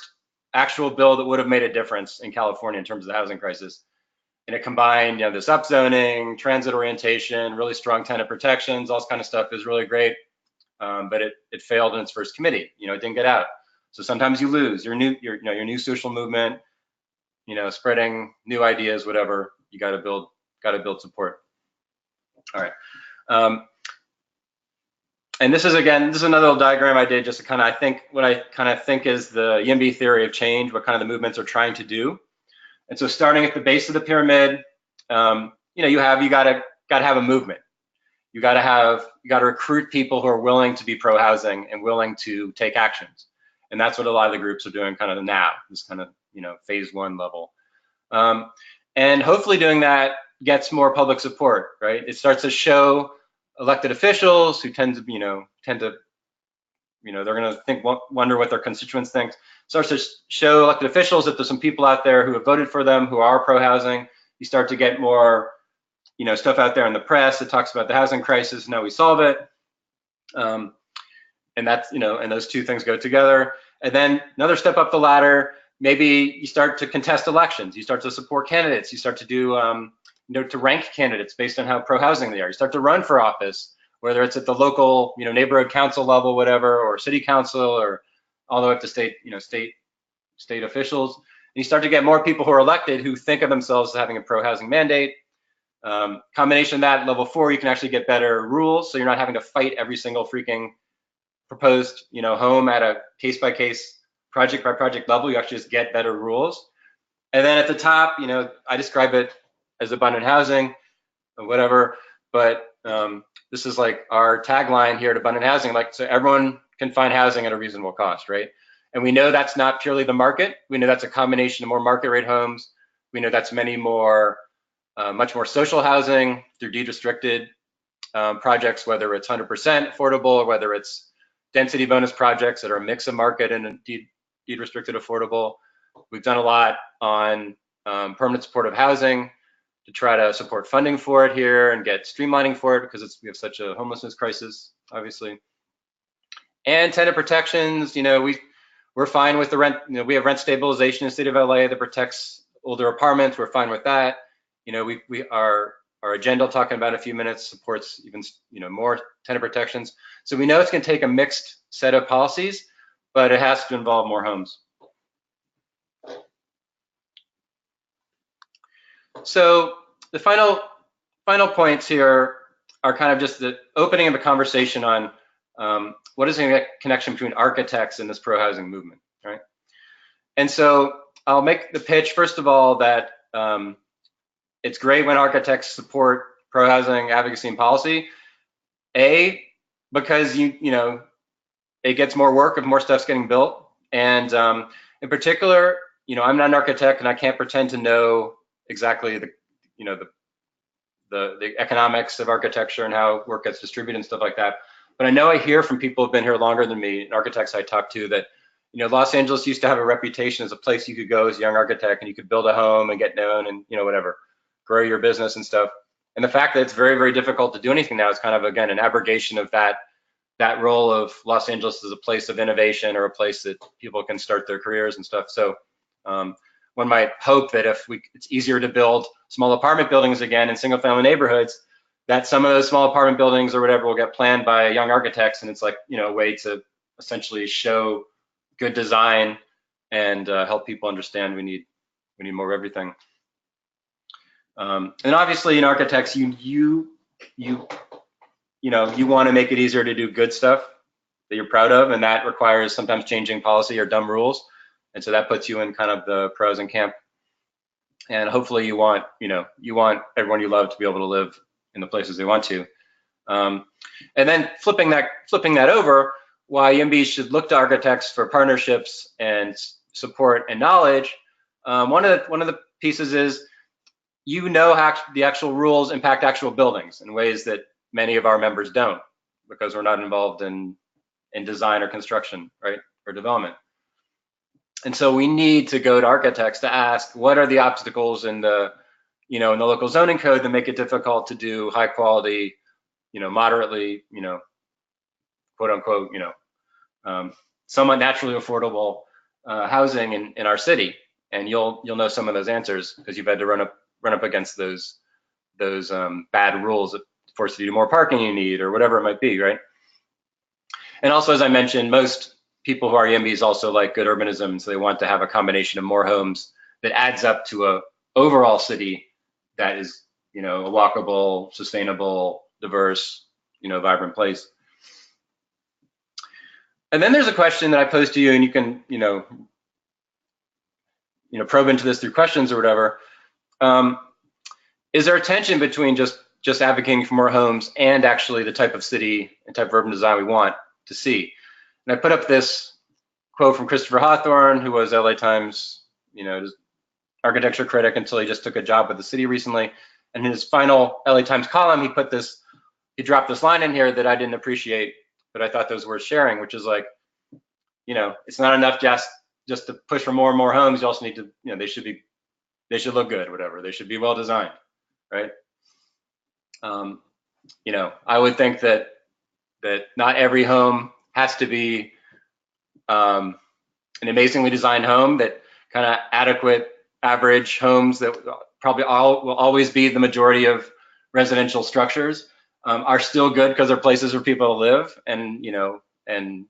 actual bill that would have made a difference in California in terms of the housing crisis. And it combined, this upzoning, transit orientation, really strong tenant protections, all this kind of stuff is really great. But it failed in its first committee. It didn't get out. So sometimes you lose your new social movement, spreading new ideas, whatever. You got to build support. All right. And this is another little diagram I did just to kind of, what I kind of think is the YIMBY theory of change, what kind of the movements are trying to do. And so starting at the base of the pyramid, you got to have a movement. You got to recruit people who are willing to be pro-housing and willing to take actions. And that's what a lot of the groups are doing kind of now, this kind of, phase 1 level. And hopefully doing that gets more public support, right? It starts to show elected officials who tend to, they're going to wonder what their constituents think. Starts to show elected officials that there's some people out there who have voted for them who are pro-housing. You start to get more, stuff out there in the press that talks about the housing crisis and how we solve it. And that's, and those two things go together. And then another step up the ladder, maybe you start to contest elections. You start to support candidates. You start to do, to rank candidates based on how pro-housing they are. You start to run for office whether it's at the local, neighborhood council level, whatever, or city council, or all the way up to state, state officials. And you start to get more people who are elected who think of themselves as having a pro-housing mandate. Combination of that, level 4, you can actually get better rules, so you're not having to fight every single freaking proposed, home at a case-by-case, project-by-project level. You actually just get better rules. And then at the top, I describe it as abundant housing, or whatever, but this is like our tagline here at Abundant Housing, like, so everyone can find housing at a reasonable cost, right? And we know that's not purely the market. We know that's a combination of more market rate homes. We know that's many more, much more social housing through deed restricted projects, whether it's 100% affordable or whether it's density bonus projects that are a mix of market and deed restricted affordable. We've done a lot on permanent supportive housing to try to support funding for it here and get streamlining for it, because we have such a homelessness crisis, obviously. And tenant protections, we're fine with the rent. We have rent stabilization in the state of LA that protects older apartments. We're fine with that. Our agenda I'll talk about in a few minutes supports even more tenant protections. So we know it's going to take a mixed set of policies, but it has to involve more homes. So the final points here are kind of just the opening of a conversation on what is the connection between architects and this pro-housing movement, right? And so I'll make the pitch, first of all, that it's great when architects support pro-housing advocacy and policy. Because it gets more work if more stuff's getting built. And in particular, I'm not an architect and I can't pretend to know exactly the economics of architecture and how work gets distributed and stuff like that. But I know I hear from people who've been here longer than me, and architects I talk to, that Los Angeles used to have a reputation as a place you could go as a young architect and you could build a home and get known and whatever, grow your business and stuff. And the fact that it's very, very difficult to do anything now is kind of, again, an abrogation of that role of Los Angeles as a place of innovation or a place that people can start their careers and stuff. So one might hope that if it's easier to build small apartment buildings again in single family neighborhoods, that some of those small apartment buildings or whatever will get planned by young architects, and it's like, a way to essentially show good design and help people understand we need more of everything. And obviously in architects, you want to make it easier to do good stuff that you're proud of, and that requires sometimes changing policy or dumb rules. And so that puts you in kind of the pros and camp. And hopefully you want everyone you love to be able to live in the places they want to. And then flipping that over, why YIMBYs should look to architects for partnerships and support and knowledge. One of the pieces is, how the actual rules impact actual buildings in ways that many of our members don't, because we're not involved in design or construction, right, or development. And so we need to go to architects to ask, what are the obstacles in the local zoning code that make it difficult to do high quality, moderately, quote unquote, somewhat naturally affordable housing in our city. And you'll know some of those answers because you've had to run up against those bad rules that force you to do more parking you need or whatever it might be, right? And also, as I mentioned, most people who are YIMBYs also like good urbanism, so they want to have a combination of more homes that adds up to a overall city that is, a walkable, sustainable, diverse, vibrant place. And then there's a question that I pose to you, and you can, probe into this through questions or whatever. Is there a tension between just advocating for more homes and actually the type of city and type of urban design we want to see? And I put up this quote from Christopher Hawthorne, who was LA Times, architecture critic until he just took a job with the city recently. And in his final LA Times column, he dropped this line in here that I didn't appreciate, but I thought that was worth sharing, which is like, it's not enough just to push for more and more homes. You also need to, they should look good, whatever. They should be well designed, right? I would think that not every home has to be an amazingly designed home, that kind of adequate average homes that probably will always be the majority of residential structures. are still good because they're places for people to live and, and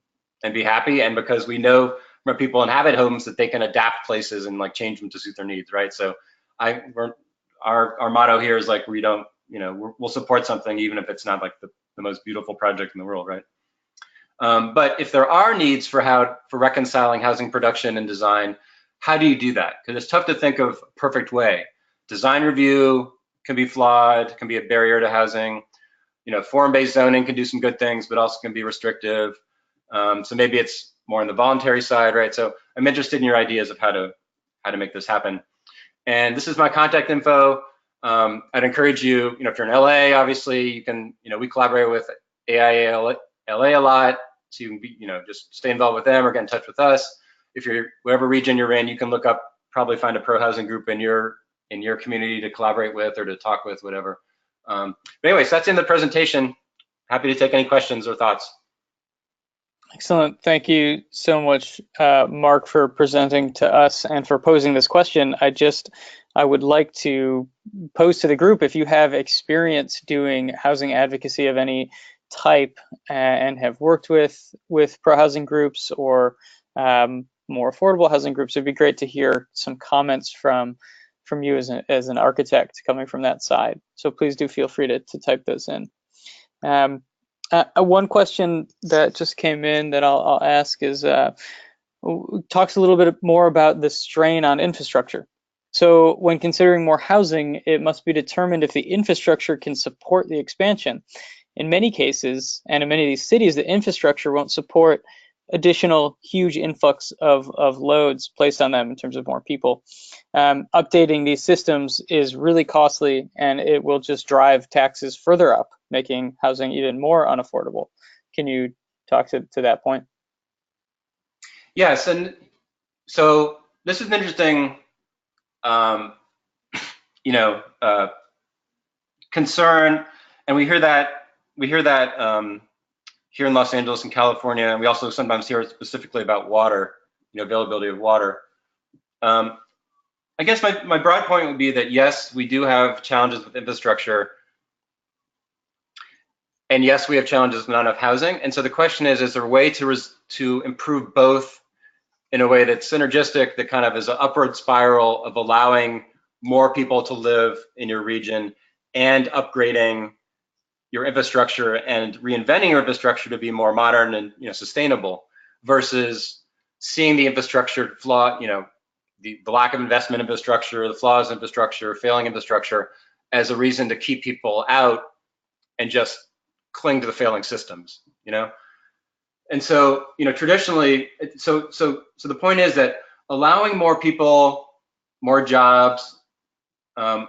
be happy. And because we know when people inhabit homes that they can adapt places and like change them to suit their needs, right? So our motto here is like, we don't, we'll support something even if it's not like the most beautiful project in the world, right? But if there are needs for reconciling housing production and design, how do you do that? Because it's tough to think of a perfect way. Design review can be flawed, can be a barrier to housing. Form-based zoning can do some good things, but also can be restrictive. So maybe it's more on the voluntary side, right? So I'm interested in your ideas of how to make this happen. And this is my contact info. I'd encourage you, if you're in LA, obviously you can, we collaborate with AIA LA a lot, so you can be, just stay involved with them or get in touch with us. If you're whatever region you're in, you can look up, probably find a pro housing group in your community to collaborate with or to talk with, whatever. But anyways, that's in the presentation. Happy to take any questions or thoughts. Excellent. Thank you so much, Mark, for presenting to us and for posing this question. I would like to pose to the group, if you have experience doing housing advocacy of any type and have worked with pro-housing groups or more affordable housing groups, it'd be great to hear some comments from you as an architect coming from that side. So please do feel free to type those in. One question that just came in that I'll ask is, talks a little bit more about the strain on infrastructure. So when considering more housing, it must be determined if the infrastructure can support the expansion. In many cases, and in many of these cities, the infrastructure won't support additional huge influx of loads placed on them in terms of more people. Updating these systems is really costly, and it will just drive taxes further up, making housing even more unaffordable. Can you talk to that point? Yes, and so this is an interesting, concern, and we hear that here in Los Angeles and California, and we also sometimes hear specifically about water, availability of water. I guess my broad point would be that yes, we do have challenges with infrastructure, and yes, we have challenges with not enough housing. And so the question is there a way to improve both in a way that's synergistic, that kind of is an upward spiral of allowing more people to live in your region and upgrading your infrastructure and reinventing your infrastructure to be more modern and sustainable, versus seeing the infrastructure flaw, the lack of investment in infrastructure, the flaws in infrastructure, failing infrastructure as a reason to keep people out and just cling to the failing systems, And so, traditionally, so the point is that allowing more people, more jobs, does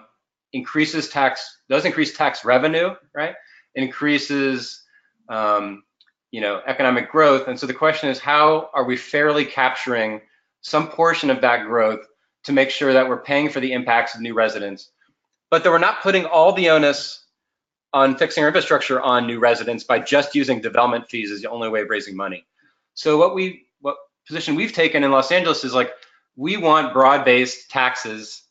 increase tax revenue, right? It increases, economic growth. And so the question is, how are we fairly capturing some portion of that growth to make sure that we're paying for the impacts of new residents, but that we're not putting all the onus on fixing our infrastructure on new residents by just using development fees as the only way of raising money. So what position we've taken in Los Angeles is like, we want broad-based taxes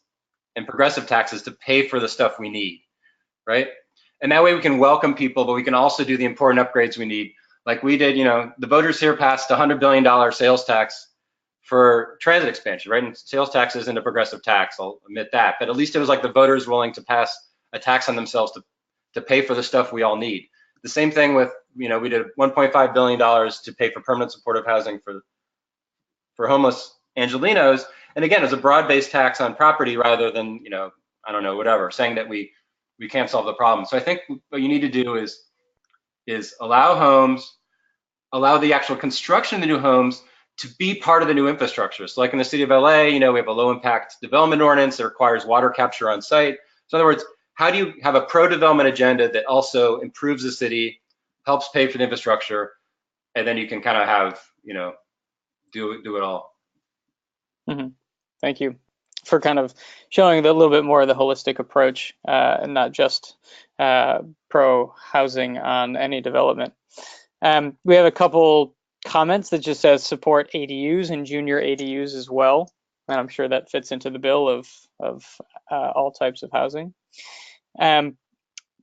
and progressive taxes to pay for the stuff we need, right? And that way we can welcome people, but we can also do the important upgrades we need. Like we did, the voters here passed a $100 billion sales tax for transit expansion, right? And sales tax isn't a progressive tax, I'll admit that, but at least it was like the voters willing to pass a tax on themselves to pay for the stuff we all need. The same thing with, we did $1.5 billion to pay for permanent supportive housing for homeless Angelenos. And again, it's a broad-based tax on property rather than, I don't know, whatever, saying that we can't solve the problem. So I think what you need to do is allow the actual construction of the new homes to be part of the new infrastructure. So like in the city of LA, we have a low impact development ordinance that requires water capture on site. So in other words, how do you have a pro-development agenda that also improves the city, helps pay for the infrastructure, and then you can kind of have, do it all. Mm-hmm. Thank you for kind of showing a little bit more of the holistic approach and not just pro-housing on any development. We have a couple comments that just says support ADUs and junior ADUs as well. And I'm sure that fits into the bill of all types of housing.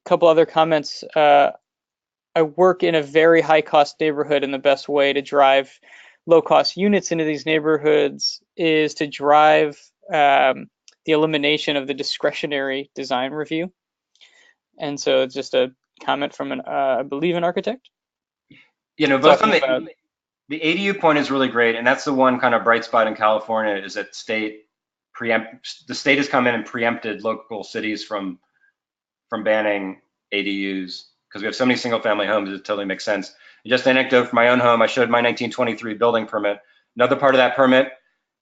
couple other comments. I work in a very high cost neighborhood, and the best way to drive low cost units into these neighborhoods is to drive the elimination of the discretionary design review. And so it's just a comment from I believe, an architect Both on talking about. the ADU point is really great, and that's the one kind of bright spot in California is that the state has come in and preempted local cities from banning ADUs because we have so many single family homes. It totally makes sense. And just an anecdote for my own home, I showed my 1923 building permit. Another part of that permit,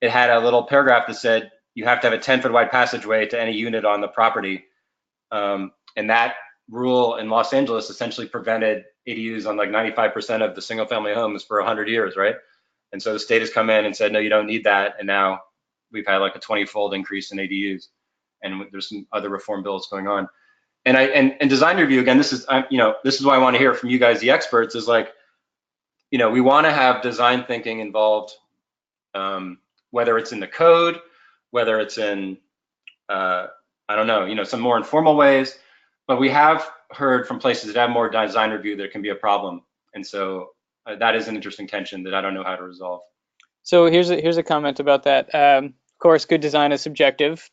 it had a little paragraph that said you have to have a 10-foot wide passageway to any unit on the property. And that rule in Los Angeles essentially prevented ADUs on like 95% of the single family homes for 100 years, right? And so the state has come in and said, no, you don't need that. And now we've had like a 20-fold increase in ADUs. And there's some other reform bills going on. And design review, again, this is why I want to hear from you guys, the experts, is like, we want to have design thinking involved, whether it's in the code, whether it's in, I don't know, some more informal ways, but we have heard from places that have more design review that it can be a problem. And so that is an interesting tension that I don't know how to resolve. So here's a comment about that. Of course, good design is subjective,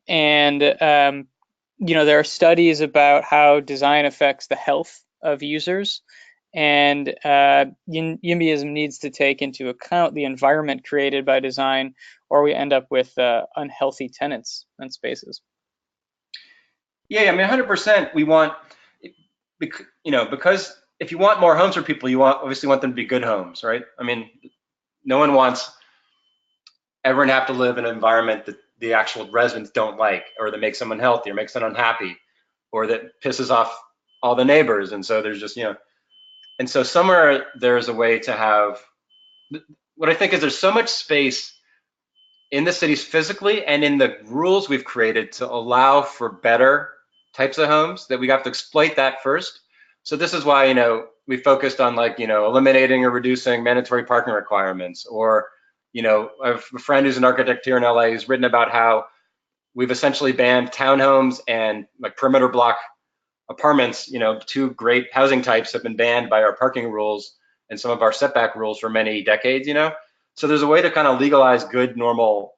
and there are studies about how design affects the health of users, and YIMBYism needs to take into account the environment created by design, or we end up with unhealthy tenants and spaces. Yeah, I mean, 100%. We want, because if you want more homes for people, you obviously want them to be good homes, right? I mean, no one wants everyone to have to live in an environment that the actual residents don't like, or that makes them unhealthy, or makes them unhappy, or that pisses off all the neighbors. And so there's just, and so somewhere there's a way to have, what I think is there's so much space in the cities physically and in the rules we've created to allow for better types of homes that we have to exploit that first. So this is why, we focused on like, eliminating or reducing mandatory parking requirements, or, I have a friend who's an architect here in LA who's written about how we've essentially banned townhomes and like perimeter block apartments, two great housing types have been banned by our parking rules and some of our setback rules for many decades, So there's a way to kind of legalize good, normal,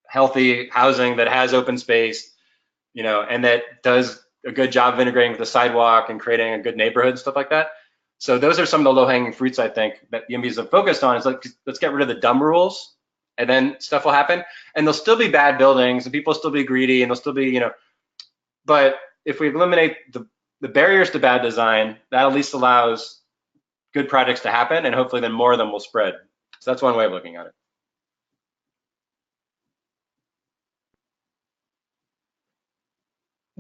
healthy housing that has open space, and that does a good job of integrating with the sidewalk and creating a good neighborhood and stuff like that. So those are some of the low-hanging fruits I think that YIMBYs have focused on. Is like, let's get rid of the dumb rules, and then stuff will happen. And there'll still be bad buildings, and people will still be greedy, and they'll still be, But if we eliminate the barriers to bad design, that at least allows good projects to happen, and hopefully then more of them will spread. So that's one way of looking at it.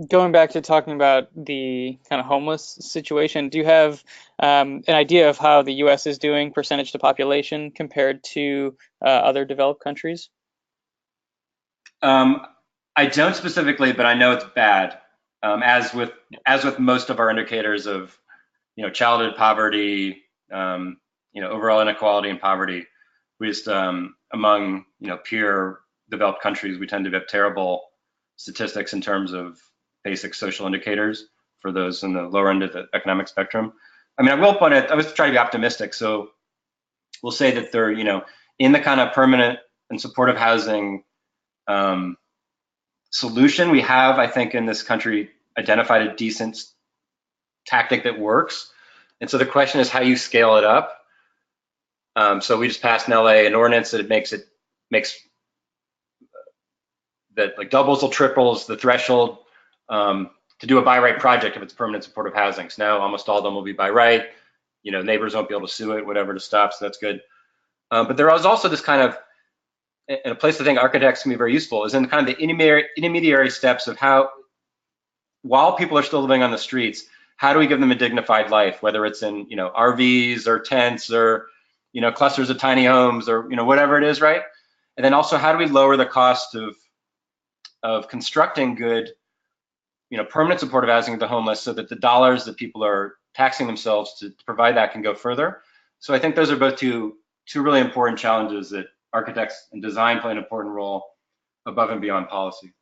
Going back to talking about the kind of homeless situation, do you have an idea of how the US is doing percentage to population compared to other developed countries? I don't specifically, but I know it's bad. As with most of our indicators of, childhood poverty, overall inequality and poverty, we just among peer developed countries, we tend to have terrible statistics in terms of basic social indicators for those in the lower end of the economic spectrum. I mean, I will point out, I was trying to be optimistic, so we'll say that they're, in the kind of permanent and supportive housing solution, we have, I think, in this country identified a decent tactic that works. And so the question is how you scale it up. So we just passed in LA an ordinance that makes that like doubles or triples the threshold to do a by right project if it's permanent supportive housing. So now almost all of them will be by right. Neighbors won't be able to sue it, whatever, to stop. So that's good. But there is also this kind of, and a place I think architects can be very useful is in kind of the intermediary steps of how, while people are still living on the streets, how do we give them a dignified life, whether it's in RVs or tents or clusters of tiny homes or whatever it is, right? And then also how do we lower the cost of constructing good permanent supportive housing for the homeless so that the dollars that people are taxing themselves to provide that can go further. So I think those are both two really important challenges that architects and design play an important role above and beyond policy.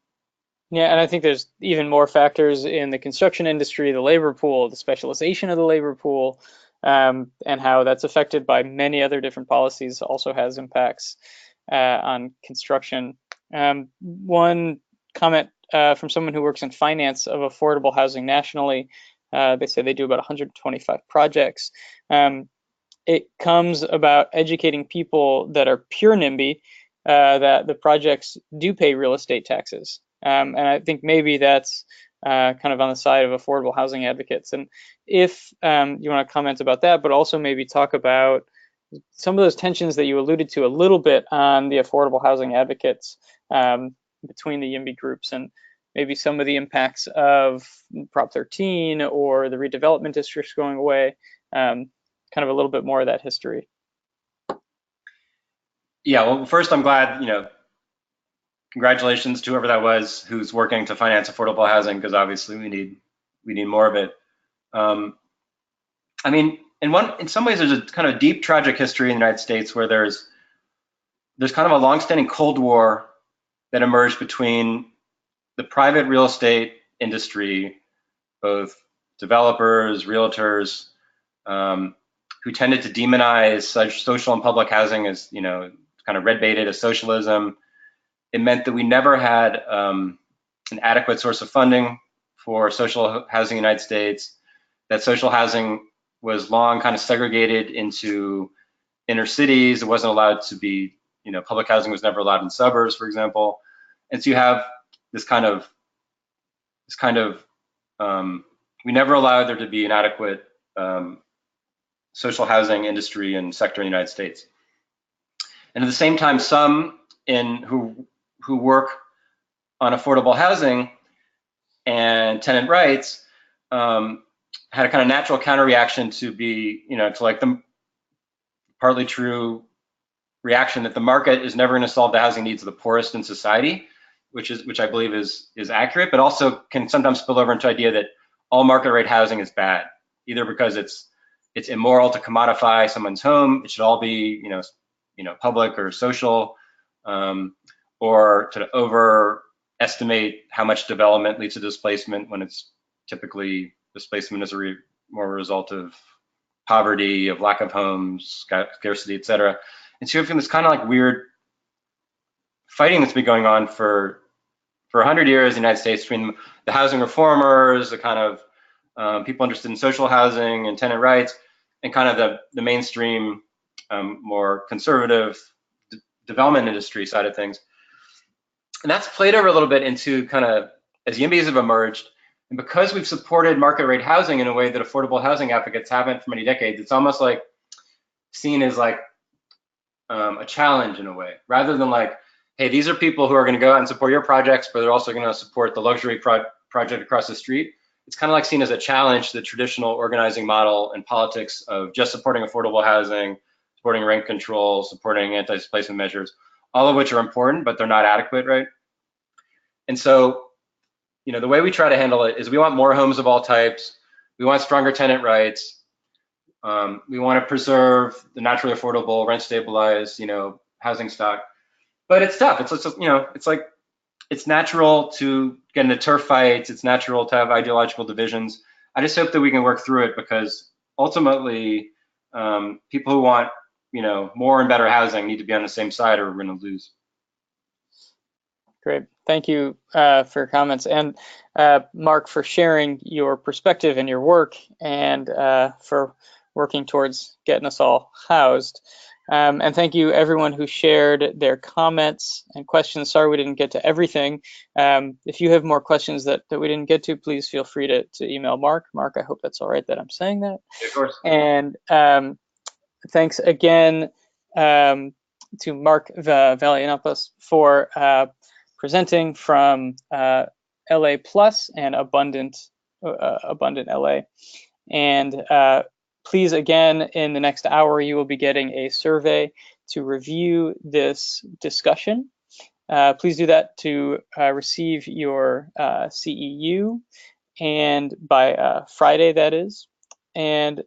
Yeah, and I think there's even more factors in the construction industry, the labor pool, the specialization of the labor pool, and how that's affected by many other different policies also has impacts on construction. One comment from someone who works in finance of affordable housing nationally, they say they do about 125 projects. It comes about educating people that are pure NIMBY that the projects do pay real estate taxes. And I think maybe that's kind of on the side of affordable housing advocates. And if you want to comment about that, but also maybe talk about some of those tensions that you alluded to a little bit on the affordable housing advocates between the YIMBY groups, and maybe some of the impacts of Prop 13 or the redevelopment districts going away, kind of a little bit more of that history. Yeah, well, first I'm glad, congratulations to whoever that was who's working to finance affordable housing, because obviously we need more of it. I mean, in some ways, there's a kind of deep tragic history in the United States where there's kind of a longstanding Cold War that emerged between the private real estate industry, both developers, realtors, who tended to demonize such social and public housing as, kind of red baited as socialism. It meant that we never had an adequate source of funding for social housing in the United States, that social housing was long kind of segregated into inner cities. It wasn't allowed to be, public housing was never allowed in suburbs, for example. And so you have this kind of, we never allowed there to be an adequate social housing industry and sector in the United States. And at the same time, some who work on affordable housing and tenant rights had a kind of natural counter reaction to be, to like the partly true reaction that the market is never going to solve the housing needs of the poorest in society, which I believe is accurate, but also can sometimes spill over into the idea that all market rate housing is bad, either because it's immoral to commodify someone's home, it should all be, public or social, or to overestimate how much development leads to displacement when it's typically displacement is more a result of poverty, of lack of homes, scarcity, et cetera. And so you have this kind of like weird fighting that's been going on for 100 years in the United States between the housing reformers, the kind of people interested in social housing and tenant rights, and kind of the mainstream, more conservative development industry side of things. And that's played over a little bit into kind of, as YIMBYs have emerged, and because we've supported market rate housing in a way that affordable housing advocates haven't for many decades, it's almost like seen as like a challenge in a way, rather than like, hey, these are people who are going to go out and support your projects, but they're also going to support the luxury project across the street. It's kind of like seen as a challenge to the traditional organizing model and politics of just supporting affordable housing, supporting rent control, supporting anti-displacement measures, all of which are important, but they're not adequate, right? And so, the way we try to handle it is we want more homes of all types. We want stronger tenant rights. We want to preserve the naturally affordable, rent stabilized, housing stock. But it's tough. It's like, it's natural to get into turf fights. It's natural to have ideological divisions. I just hope that we can work through it, because ultimately, people who want, more and better housing need to be on the same side, or we're going to lose. Great. Thank you for your comments, and Mark, for sharing your perspective and your work, and for working towards getting us all housed. And thank you everyone who shared their comments and questions. Sorry we didn't get to everything. If you have more questions that we didn't get to, please feel free to email Mark. Mark, I hope that's all right that I'm saying that. Yeah, of course. And thanks again to Mark Valianopoulos for presenting from LA Plus and Abundant LA. And please, again, in the next hour, you will be getting a survey to review this discussion. Please do that to receive your CEU, and by Friday, that is. And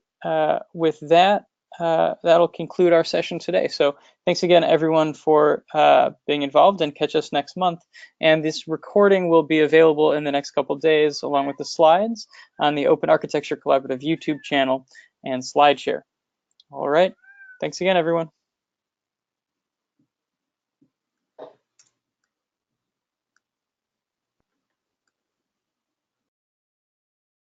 with that, that'll conclude our session today. So thanks again, everyone, for being involved, and catch us next month. And this recording will be available in the next couple days, along with the slides, on the Open Architecture Collaborative YouTube channel and SlideShare. All right. Thanks again, everyone.